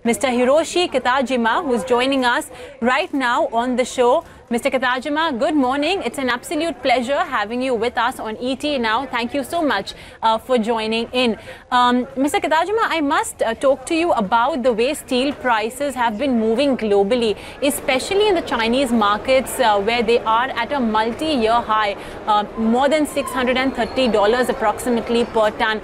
Mr. Hiroshi Kitajima, who's joining us right now on the show. Mr. Kitajima, good morning. It's an absolute pleasure having you with us on ET now. Thank you so much for joining in. Mr. Kitajima, I must talk to you about the way steel prices have been moving globally, especially in the Chinese markets where they are at a multi-year high, more than $630 approximately per ton.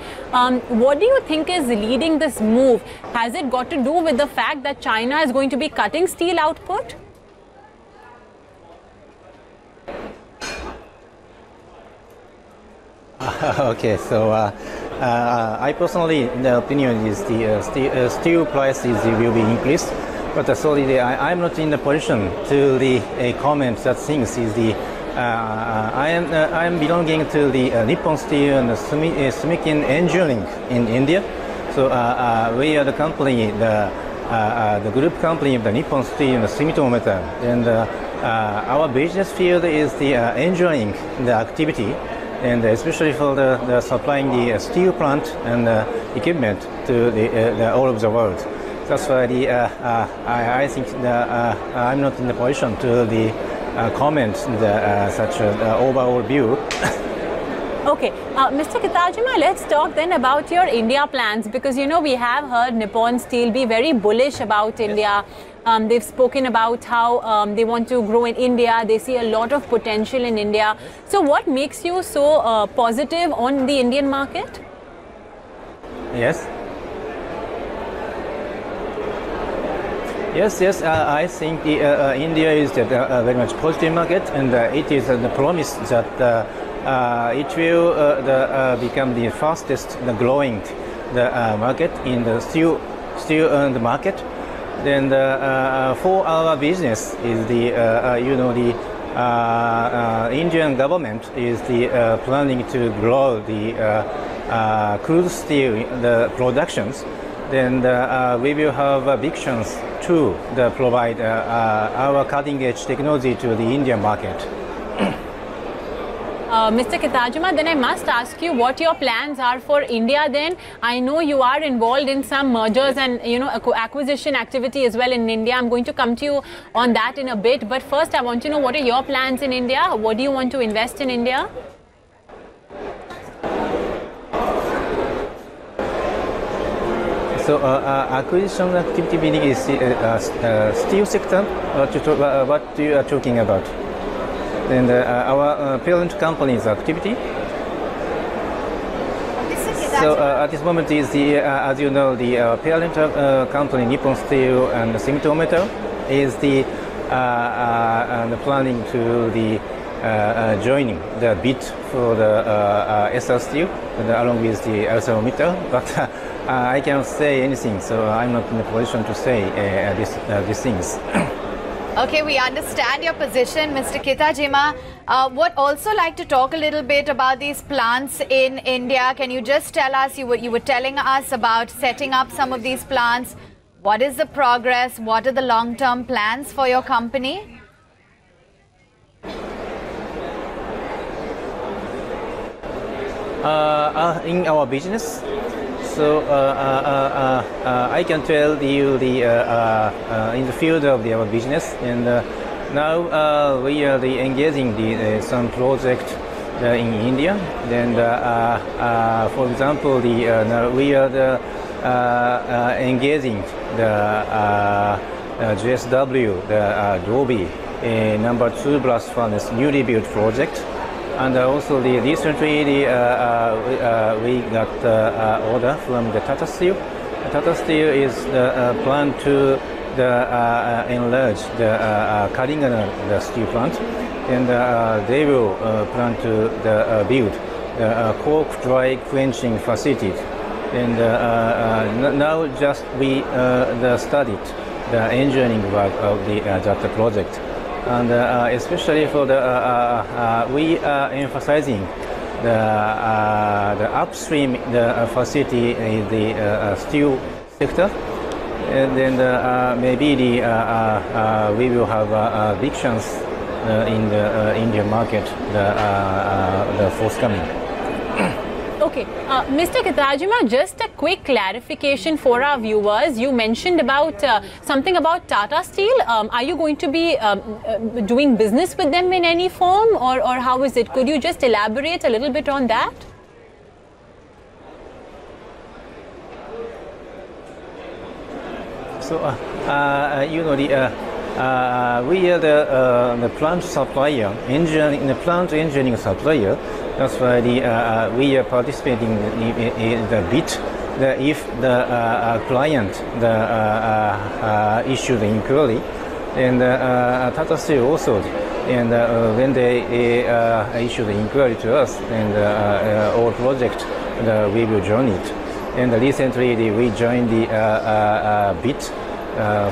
What do you think is leading this move? Has it got to do with the fact that China is going to be cutting steel output? Okay, so I personally, the opinion is the steel prices will be increased, but sorry, I'm not in the position to comment that things is I am belonging to the Nippon Steel and Sumikin Engineering in India. So we are the company, the group company of the Nippon Steel and Sumitomo Metal, and our business field is the engineering the activity, and especially for the supplying the steel plant and equipment to all of the world. That's why I think I'm not in the position to comment such an overall view. Okay, Mr. Kitajima, let's talk then about your India plans, because you know we have heard Nippon Steel be very bullish about India. They've spoken about how they want to grow in India. They see a lot of potential in India. So what makes you so positive on the Indian market? Yes. Yes. I think India is a very much positive market, and it is the promise that it will become the fastest growing market in the steel market. Then for our business is the Indian government is planning to grow the crude steel productions. Then we will have a big chance to provide our cutting edge technology to the Indian market. Mr. Kitajima, then I must ask you what your plans are for India then. I know you are involved in some mergers and acquisition activity as well in India. I'm going to come to you on that in a bit. But first I want to know, what are your plans in India? What do you want to invest in India? So acquisition activity meaning is steel sector. What you are talking about? And our parent company's activity. So at this moment is as you know, the parent company Nippon Steel and Sumitomo Metal is the planning to joining the bid for the Essar Steel along with the Essar Metal, but I cannot say anything, so I'm not in a position to say these things. Okay, we understand your position, Mr. Kitajima. Would also like to talk a little bit about these plants in India. Can you just tell us, you were telling us about setting up some of these plants. What is the progress? What are the long-term plans for your company? In our business, so I can tell you in the field of our business, and now we are engaging some project in India. Then, for example, now we are engaging the JSW, the number 2 blast furnace newly built project. And also recently we got order from the Tata Steel. Tata Steel is plan to enlarge the the steel plant, and they will plan to build the coke dry quenching facility. And now just we studied the engineering work of that project. And especially for we are emphasizing the upstream facility in the steel sector, and then maybe we will have a big chance in the Indian market the forthcoming. Okay, Mr. Kitajima, just a quick clarification for our viewers. You mentioned about something about Tata Steel. Are you going to be doing business with them in any form, or how is it? Could you just elaborate a little bit on that? So, you know, we are the plant supplier, the plant engineering supplier. That's why we are participating in the bid. If the client issue the inquiry, and Tata Steel also, and when they issue the inquiry to us, and our project, we will join it. And recently we joined the bid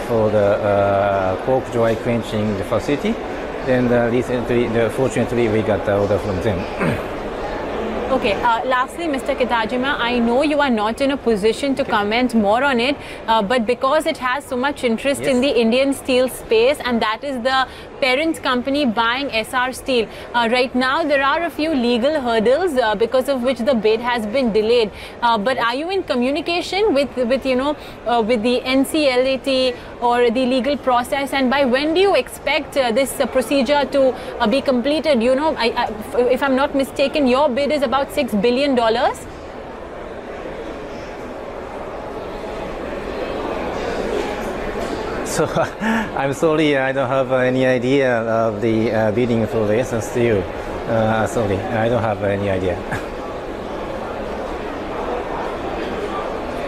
for the coke dry quenching facility. And recently, fortunately, we got the order from them. Okay, lastly, Mr. Kitajima, I know you are not in a position to comment more on it, but because it has so much interest in the Indian steel space, and that is the parent company buying Essar Steel. Right now, there are a few legal hurdles because of which the bid has been delayed. But are you in communication with the NCLAT or the legal process, and by when do you expect this procedure to be completed? You know, if I'm not mistaken, your bid is about $6 billion. So I'm sorry, I don't have any idea of the bidding for the Essar Steel. Sorry, I don't have any idea.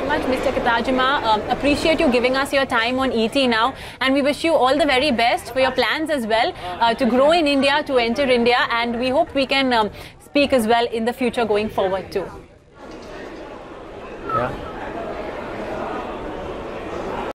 Much, Mr. Kitajima. Appreciate you giving us your time on ET now, and we wish you all the very best for your plans as well to grow in India, to enter India, and we hope we can speak as well in the future going forward too. Yeah.